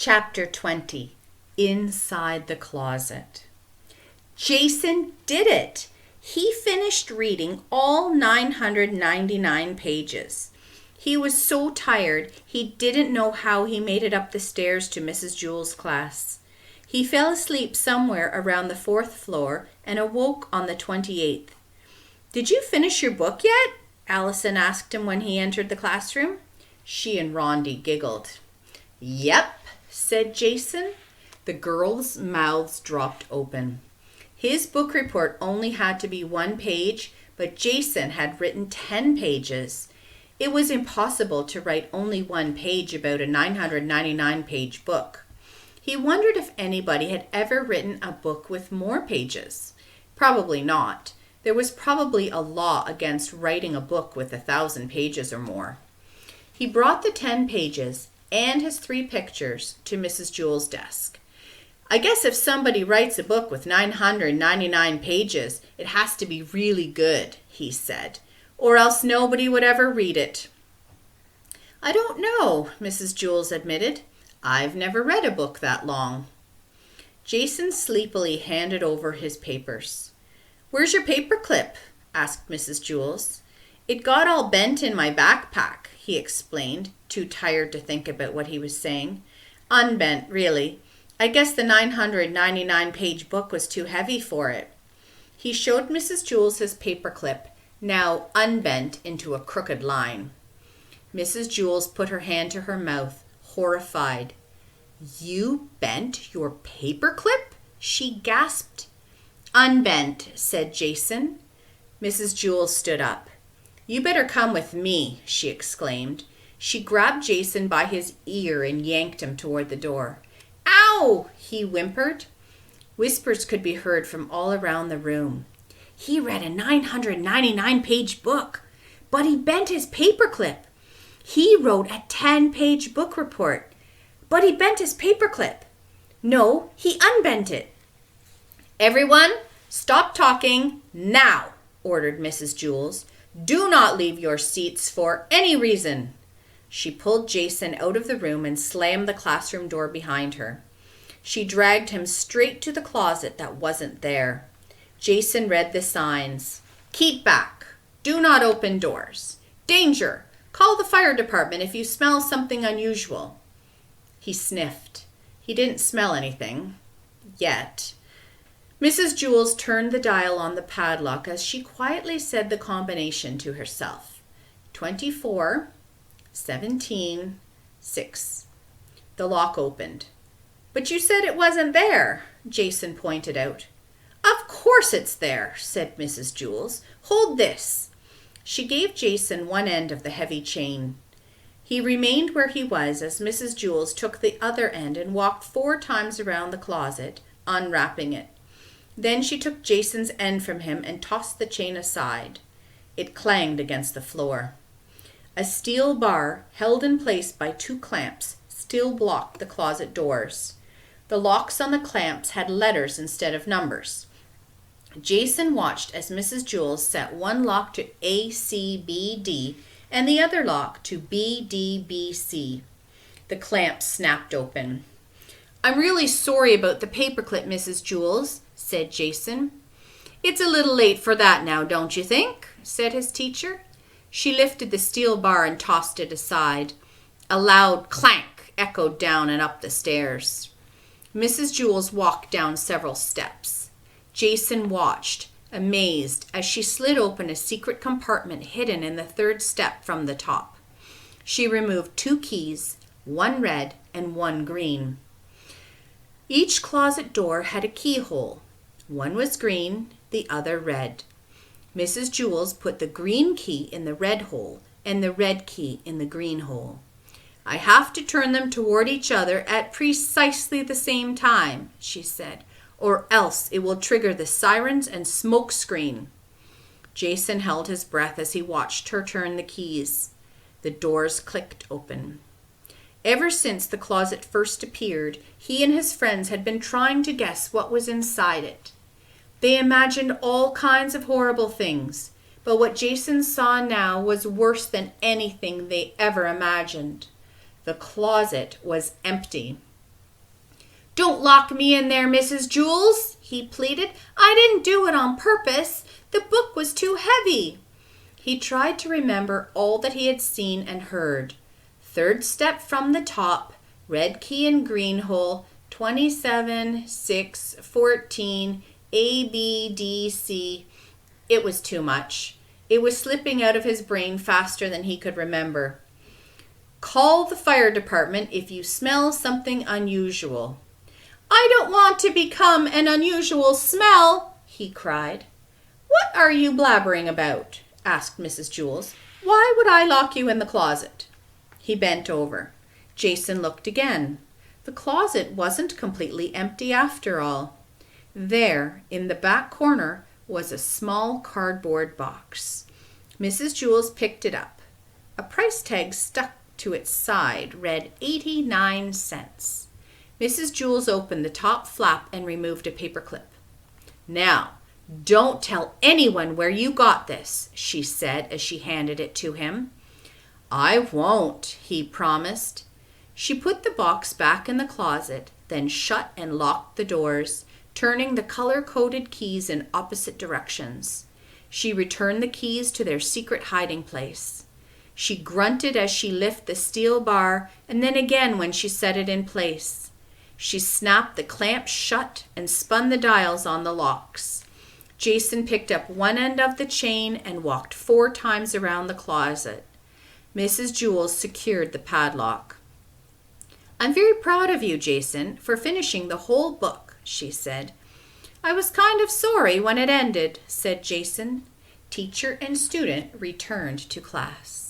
Chapter 20. Inside the Closet. Jason did it! He finished reading all 999 pages. He was so tired he didn't know how he made it up the stairs to Mrs. Jewell's class. He fell asleep somewhere around the 4th floor and awoke on the 28th. "Did you finish your book yet?" Allison asked him when he entered the classroom. She and Rondi giggled. "Yep," said Jason. The girls' mouths dropped open. His book report only had to be 1 page, but Jason had written 10 pages. It was impossible to write only 1 page about a 999-page book. He wondered if anybody had ever written a book with more pages. Probably not. There was probably a law against writing a book with 1,000 pages or more. He brought the 10 pages and his 3 pictures to Mrs. Jewell's desk. "I guess if somebody writes a book with 999 pages, it has to be really good," he said, "or else nobody would ever read it." "I don't know," Mrs. Jewell admitted. "I've never read a book that long." Jason sleepily handed over his papers. "Where's your paperclip?" asked Mrs. Jewell. "It got all bent in my backpack," he explained, too tired to think about what he was saying. "Unbent, really. I guess the 999-page book was too heavy for it." He showed Mrs. Jewell his paperclip, now unbent into a crooked line. Mrs. Jewell put her hand to her mouth, horrified. "You bent your paperclip?" she gasped. "Unbent," said Jason. Mrs. Jewell stood up. "You better come with me," she exclaimed. She grabbed Jason by his ear and yanked him toward the door. "Ow!" he whimpered. Whispers could be heard from all around the room. "He read a 999-page book, but he bent his paperclip. He wrote a 10-page book report, but he bent his paperclip. No, he unbent it." "Everyone, stop talking now," ordered Mrs. Jewell. "Do not leave your seats for any reason." She pulled Jason out of the room and slammed the classroom door behind her. She dragged him straight to the closet that wasn't there. Jason read the signs. "Keep back. Do not open doors. Danger. Call the fire department if you smell something unusual." He sniffed. He didn't smell anything. Yet. Mrs. Jewell turned the dial on the padlock as she quietly said the combination to herself. 24, 17, 6. The lock opened. "But you said it wasn't there," Jason pointed out. "Of course it's there," said Mrs. Jewell. "Hold this." She gave Jason one end of the heavy chain. He remained where he was as Mrs. Jewell took the other end and walked 4 times around the closet, unwrapping it. Then she took Jason's end from him and tossed the chain aside. It clanged against the floor. A steel bar, held in place by 2 clamps, still blocked the closet doors. The locks on the clamps had letters instead of numbers. Jason watched as Mrs. Jewell set one lock to ACBD and the other lock to BDBC. The clamps snapped open. "I'm really sorry about the paperclip, Mrs. Jewell," said Jason. "It's a little late for that now, don't you think?" said his teacher. She lifted the steel bar and tossed it aside. A loud clank echoed down and up the stairs. Mrs. Jewell walked down several steps. Jason watched, amazed, as she slid open a secret compartment hidden in the 3rd step from the top. She removed 2 keys, 1 red and 1 green. Each closet door had a keyhole. One was green, the other red. Mrs. Jewell put the green key in the red hole and the red key in the green hole. "I have to turn them toward each other at precisely the same time," she said, "or else it will trigger the sirens and smoke screen." Jason held his breath as he watched her turn the keys. The doors clicked open. Ever since the closet first appeared, he and his friends had been trying to guess what was inside it. They imagined all kinds of horrible things, but what Jason saw now was worse than anything they ever imagined. The closet was empty. "Don't lock me in there, Mrs. Jules," he pleaded. "I didn't do it on purpose. The book was too heavy." He tried to remember all that he had seen and heard. Third step from the top, red key in green hole, 27, 6, 14, A, B, D, C. It was too much. It was slipping out of his brain faster than he could remember. "Call the fire department if you smell something unusual." "I don't want to become an unusual smell," he cried. "What are you blabbering about?" asked Mrs. Jules. "Why would I lock you in the closet?" He bent over. Jason looked again. The closet wasn't completely empty after all. There, in the back corner, was a small cardboard box. Mrs. Jules picked it up. A price tag stuck to its side read 89 cents. Mrs. Jules opened the top flap and removed a paperclip. "Now, don't tell anyone where you got this," she said as she handed it to him. "I won't," he promised. She put the box back in the closet, then shut and locked the doors, turning the color-coded keys in opposite directions. She returned the keys to their secret hiding place. She grunted as she lifted the steel bar, and then again when she set it in place. She snapped the clamps shut and spun the dials on the locks. Jason picked up one end of the chain and walked 4 times around the closet. Mrs. Jules secured the padlock. "I'm very proud of you, Jason, for finishing the whole book," she said. "I was kind of sorry when it ended," said Jason. Teacher and student returned to class.